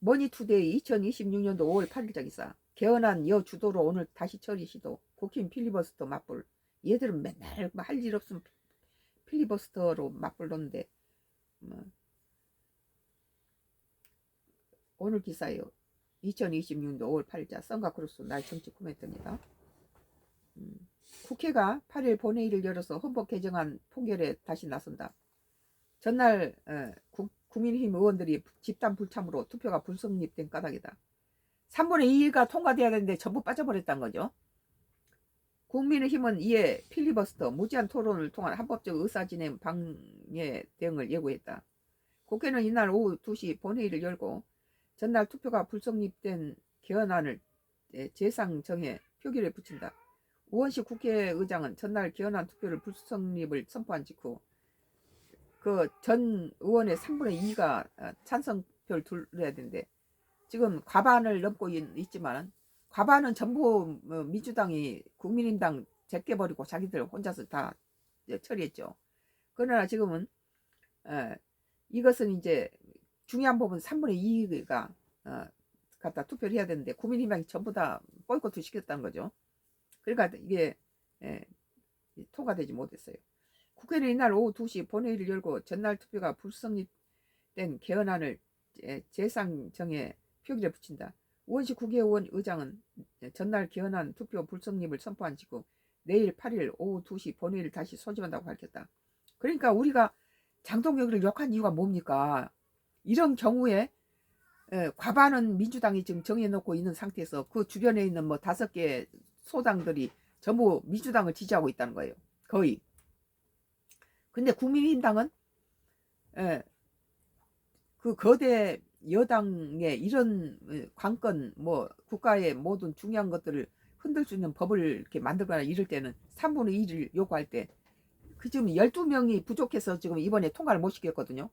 머니투데이 2026년도 5월 8일자 기사. 개헌안 여주도로 오늘 다시 처리 시도. 국힘 필리버스터 맞불. 얘들은 맨날 할 일 없으면 필리버스터로 맞불렀는데 오늘 기사예요. 2026년도 5월 8일자 썬가크루스 날 정치 코멘트입니다. 국회가 8일 본회의를 열어서 헌법 개정안 포결에 다시 나선다. 전날 국민의힘 의원들이 집단 불참으로 투표가 불성립된 까닭이다. 3분의 2가 통과돼야 되는데 전부 빠져버렸다는 거죠. 국민의힘은 이에 필리버스터, 무제한 토론을 통한 합법적 의사진행 방해 대응을 예고했다. 국회는 이날 오후 2시 본회의를 열고 전날 투표가 불성립된 개헌안을 재상 정해 표결에 붙인다. 우원식 국회의장은 전날 개헌안 투표를 불성립을 선포한 직후 그 전 의원의 3분의 2가 찬성표를 둘러야 되는데 지금 과반을 넘고 있지만 과반은 전부 민주당이 국민의당 제껴버리고 자기들 혼자서 다 처리했죠. 그러나 지금은 이것은 이제 중요한 부분 3분의 2가 갖다 투표를 해야 되는데 국민의당이 전부 다 보이콧 시켰다는 거죠. 그러니까 이게 통과되지 못했어요. 국회는 이날 오후 2시 본회의를 열고 전날 투표가 불성립된 개헌안을 재상 정해 표결에 붙인다. 우원식 국회의원 의장은 전날 개헌안 투표 불성립을 선포한 직후 내일 8일 오후 2시 본회의를 다시 소집한다고 밝혔다. 그러니까 우리가 장동혁을 욕한 이유가 뭡니까? 이런 경우에 과반은 민주당이 지금 정해놓고 있는 상태에서 그 주변에 있는 뭐 5개 소당들이 전부 민주당을 지지하고 있다는 거예요. 거의. 근데 국민의힘당은 그 거대 여당의 이런 관건 뭐 국가의 모든 중요한 것들을 흔들 수 있는 법을 이렇게 만들거나 이럴 때는 3분의 1을 요구할 때 그 지금 12명이 부족해서 지금 이번에 통과를 못 시켰거든요.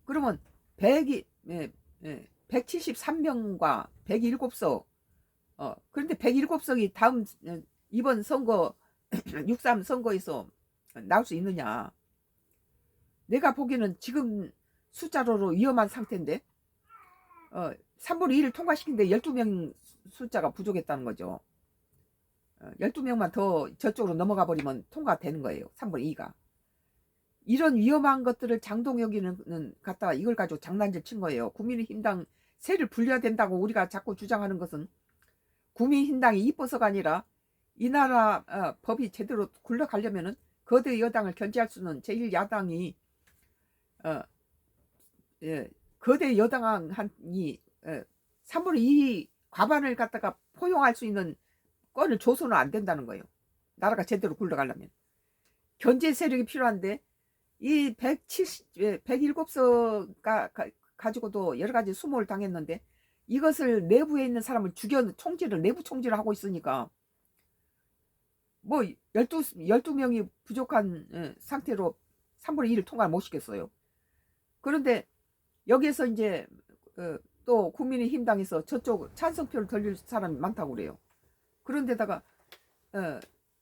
그러면 173명과 107석 그런데 107석이 다음 이번 선거 6.3 선거에서 나올 수 있느냐. 내가 보기에는 지금 숫자로 위험한 상태인데 3분의 1을 통과시키는데 12명 숫자가 부족했다는 거죠. 12명만 더 저쪽으로 넘어가 버리면 통과되는 거예요. 3분의 2가. 이런 위험한 것들을 장동혁이는 갖다가 이걸 가지고 장난질 친 거예요. 국민의힘당 세를 불려야 된다고 우리가 자꾸 주장하는 것은 국민의힘당이 이뻐서가 아니라 이 나라 법이 제대로 굴러가려면은 거대 여당을 견제할 수 있는 제1야당이 거대 여당이 3분의 2 과반을 갖다가 포용할 수 있는 건을 줘서는 안 된다는 거예요. 나라가 제대로 굴러가려면. 견제 세력이 필요한데 이 107석 가지고도 여러 가지 수모를 당했는데 이것을 내부에 있는 사람을 죽여 내부 총질을 하고 있으니까 뭐 12명이 부족한 상태로 3분의 1을 통과를 못 시켰어요. 그런데 여기에서 이제 또 국민의힘당에서 저쪽 찬성표를 돌릴 사람이 많다고 그래요. 그런데다가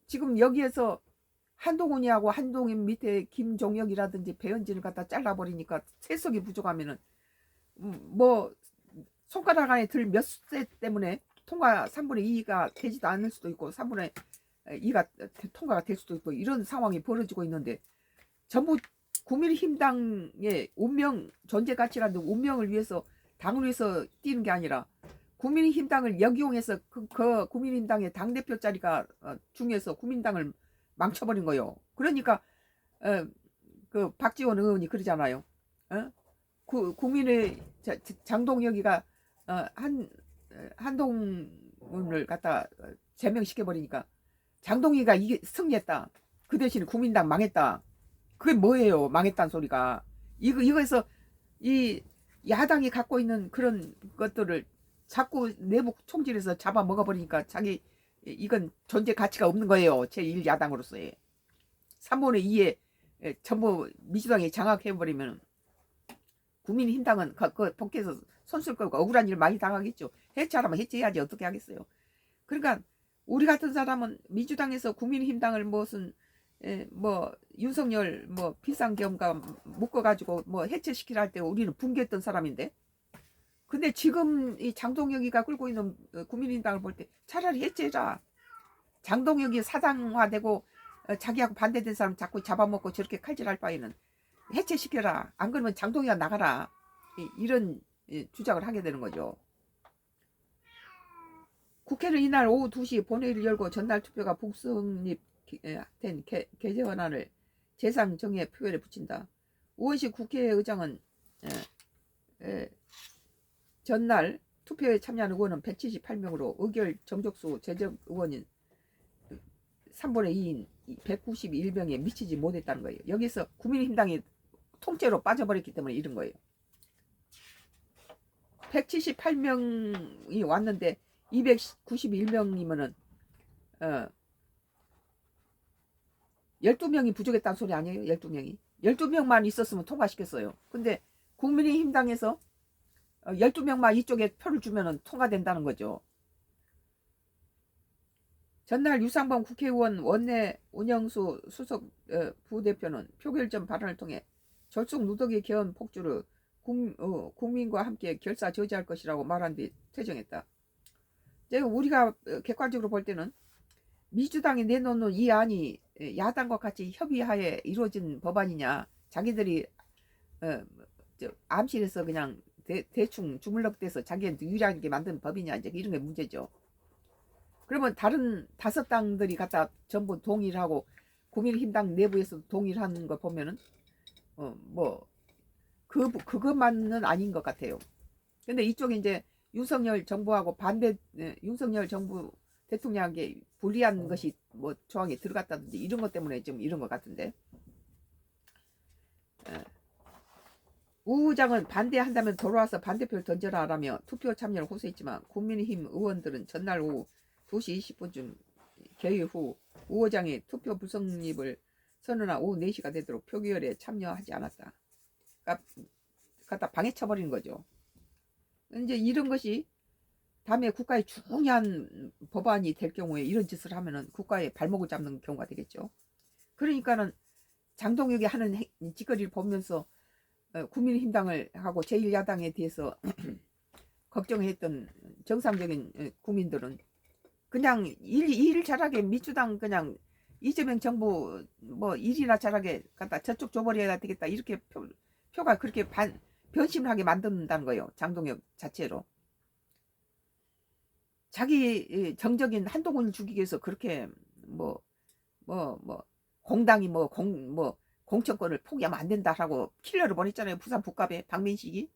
지금 여기에서 한동훈이하고 한동훈 밑에 김종혁이라든지 배현진을 갖다 잘라버리니까 3석이 부족하면은 뭐 손가락 안에 들 몇 세 때문에 통과 3분의 2가 되지도 않을 수도 있고 3분의 2가 통과가 될 수도 있고 이런 상황이 벌어지고 있는데 전부 국민의힘당의 운명 존재 가치라는 운명을 위해서 당을 위해서 뛰는 게 아니라 국민의힘당을 역이용해서 그 국민의힘당의 당대표 자리가 중에서 국민당을 망쳐버린 거예요. 그러니까 그 박지원 의원이 그러잖아요. 국민의 장동혁이가 한동훈을 갖다 제명시켜버리니까 장동희가 이게 승리했다. 그 대신에 국민당 망했다. 그게 뭐예요? 망했다는 소리가. 이거에서 이 야당이 갖고 있는 그런 것들을 자꾸 내부 총질해서 잡아먹어버리니까 자기 이건 존재 가치가 없는 거예요. 제1야당으로서의 3분의 2에 전부 민주당이 장악해버리면 국민의힘당은 그 복귀해서 손쓸 거고 억울한 일 많이 당하겠죠. 해체하라면 해체해야지 어떻게 하겠어요. 그러니까 우리 같은 사람은 민주당에서 국민의힘당을 무슨 뭐 윤석열 뭐 비상경과 묶어가지고 뭐 해체시키라 할 때 우리는 붕괴했던 사람인데 근데 지금 이 장동혁이가 끌고 있는 국민의당을 볼 때 차라리 해체해라. 장동혁이 사당화되고 자기하고 반대된 사람 자꾸 잡아먹고 저렇게 칼질할 바에는 해체시켜라. 안 그러면 장동혁이 나가라. 이런 주장을 하게 되는 거죠. 국회는 이날 오후 2시 본회의를 열고 전날 투표가 불성립된 개정안을 재상 정의의 표결에 붙인다. 우원식 국회의장은 전날 투표에 참여한 의원은 178명으로 의결 정족수 제적 의원인 3분의 2인 191명에 미치지 못했다는 거예요. 여기서 국민의힘당이 통째로 빠져버렸기 때문에 이런 거예요. 178명이 왔는데 291명이면은 12명이 부족했다는 소리 아니에요? 12명이. 12명만 있었으면 통과시켰어요. 근데 국민의힘당에서 12명만 이쪽에 표를 주면은 통과된다는 거죠. 전날 유상범 국회의원 원내 운영수 수석 부대표는 표결 전 발언을 통해 절속 누더기 개헌 폭주를 국민과 함께 결사 저지할 것이라고 말한 뒤 퇴정했다. 우리가 객관적으로 볼 때는 민주당이 내놓는 이 안이 야당과 같이 협의하에 이루어진 법안이냐, 자기들이 암실에서 그냥 대충 주물럭대서 자기한테 유리하게 만든 법이냐, 이제 이런 게 문제죠. 그러면 다른 5당들이 갖다 전부 동의를 하고 국민의힘당 내부에서 동의를 하는 거 보면은 그것만은 아닌 것 같아요. 근데 이쪽에 이제 윤석열 정부하고 윤석열 정부 대통령에게 불리한 것이 뭐 조항에 들어갔다든지 이런 것 때문에 좀 이런 것 같은데, 우 의장은 반대한다면 돌아와서 반대표를 던져라 라며 투표 참여를 호소했지만 국민의힘 의원들은 전날 오후 2시 20분쯤 개의 후 우 의장이 투표 불성립을 선언한 오후 4시가 되도록 표결에 참여하지 않았다. 갖다 방해 쳐버리는 거죠. 이제 이런 것이 다음에 국가의 중요한 법안이 될 경우에 이런 짓을 하면은 국가의 발목을 잡는 경우가 되겠죠. 그러니까는 장동혁이 하는 짓거리를 보면서 국민의힘당을 하고 제1야당에 대해서 걱정했던 정상적인 국민들은 그냥 일 잘하게 민주당 그냥 이재명 정부 뭐 일이나 잘하게 갖다 저쪽 줘버려야 되겠다, 이렇게 표가 그렇게 변심을 하게 만든다는 거예요. 장동혁 자체로 자기 정적인 한동훈을 죽이기 위해서 그렇게 공당이 공천권을 포기하면 안 된다라고 킬러를 보냈잖아요. 부산 북갑에 박민식이.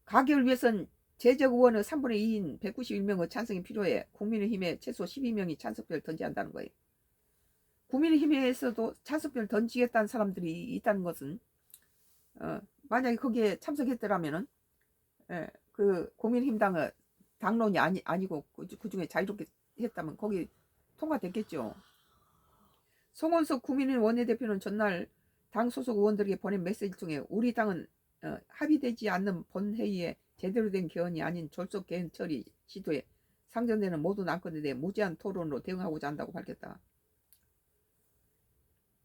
가결을 위해선 재적 의원의 3분의 2인 191명의 찬성이 필요해 국민의힘에 최소 12명이 찬성표를 던져야 한다는 거예요. 국민의힘에서도 찬성표를 던지겠다는 사람들이 있다는 것은 만약에 거기에 참석했더라면은 그 국민의힘당의 당론이 아니고 그 중에 자유롭게 했다면 거기 통과됐겠죠. 송원석 국민의힘 원내대표는 전날 당 소속 의원들에게 보낸 메시지 중에 우리 당은 합의되지 않는 본회의에 제대로 된 개헌이 아닌 졸속 개헌 처리 시도에 상정되는 모든 안건에 대해 무제한 토론으로 대응하고자 한다고 밝혔다.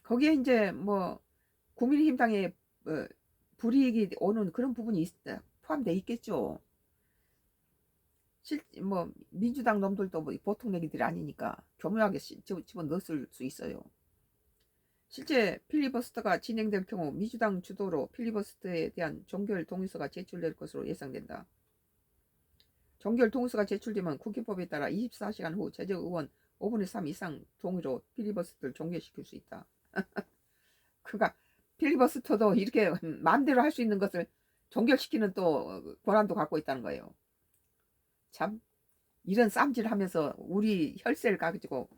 거기에 이제 국민의힘당에 불이익이 오는 그런 부분이 포함되어 있겠죠. 민주당 놈들도 보통 얘기들이 아니니까 교묘하게 집어넣었을 수 있어요. 실제 필리버스터가 진행될 경우 민주당 주도로 필리버스터에 대한 종결 동의서가 제출될 것으로 예상된다. 종결 동의서가 제출되면 국회법에 따라 24시간 후 제적 의원 5분의 3 이상 동의로 필리버스터를 종결시킬 수 있다. 그러니까 필리버스터도 이렇게 마음대로 할 수 있는 것을 종결시키는 또 권한도 갖고 있다는 거예요. 참 이런 쌈질을 하면서 우리 혈세를 가지고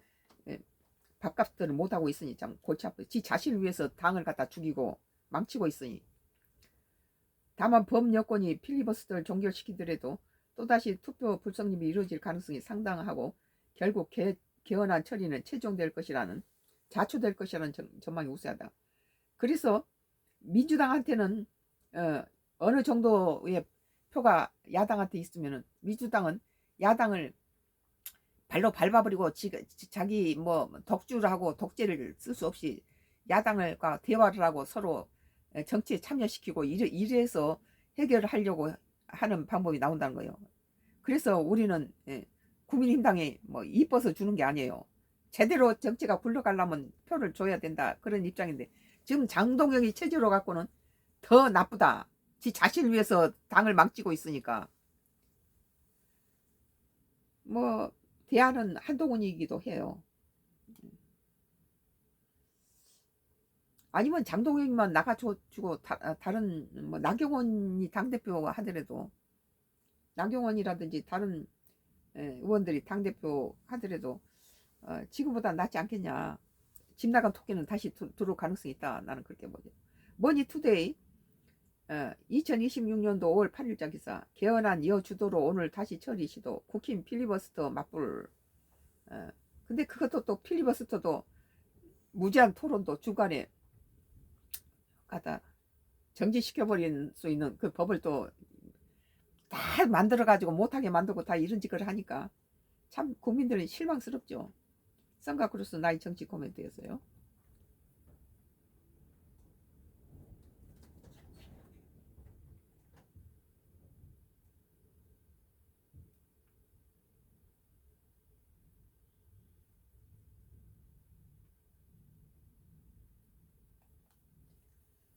밥값들을 못하고 있으니 참 골치 아프지. 지 자신을 위해서 당을 갖다 죽이고 망치고 있으니. 다만 법 여건이 필리버스터를 종결시키더라도 또다시 투표 불성립이 이루어질 가능성이 상당하고 결국 개헌안 처리는 최종될 것이라는, 자초될 것이라는 전망이 우세하다. 그래서 민주당한테는 어느 정도의 표가 야당한테 있으면은 민주당은 야당을 발로 밟아버리고 자기 덕주를 하고 독재를 쓸 수 없이 야당과 대화를 하고 서로 정치에 참여시키고 이래서 해결하려고 하는 방법이 나온다는 거예요. 그래서 우리는 국민의힘당에 뭐 이뻐서 주는 게 아니에요. 제대로 정치가 굴러가려면 표를 줘야 된다 그런 입장인데 지금 장동영이 체제로 갖고는 더 나쁘다. 지 자신을 위해서 당을 망치고 있으니까 뭐 대안은 한동훈이기도 해요. 아니면 장동영만 나가주고 다른 뭐 나경원이 당대표 하더라도 나경원이라든지 다른 의원들이 당대표 하더라도 지금보다 낫지 않겠냐. 집 나간 토끼는 다시 들어올 가능성이 있다. 나는 그렇게 보죠. 머니투데이 2026년도 5월 8일자 기사 개헌안 이어주도로 오늘 다시 처리 시도 국힘 필리버스터 맞불. 근데 그것도 또 필리버스터도 무제한 토론도 중간에 갖다 정지시켜버릴 수 있는 그 법을 또 다 만들어가지고 못하게 만들고 다 이런 짓을 하니까 참 국민들이 실망스럽죠. 선가크루스 나이 정치 코멘트였어요.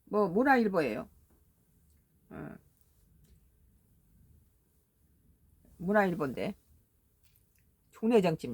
뭐 문화일보예요. 어, 문화일보인데 중뇌정치입니다.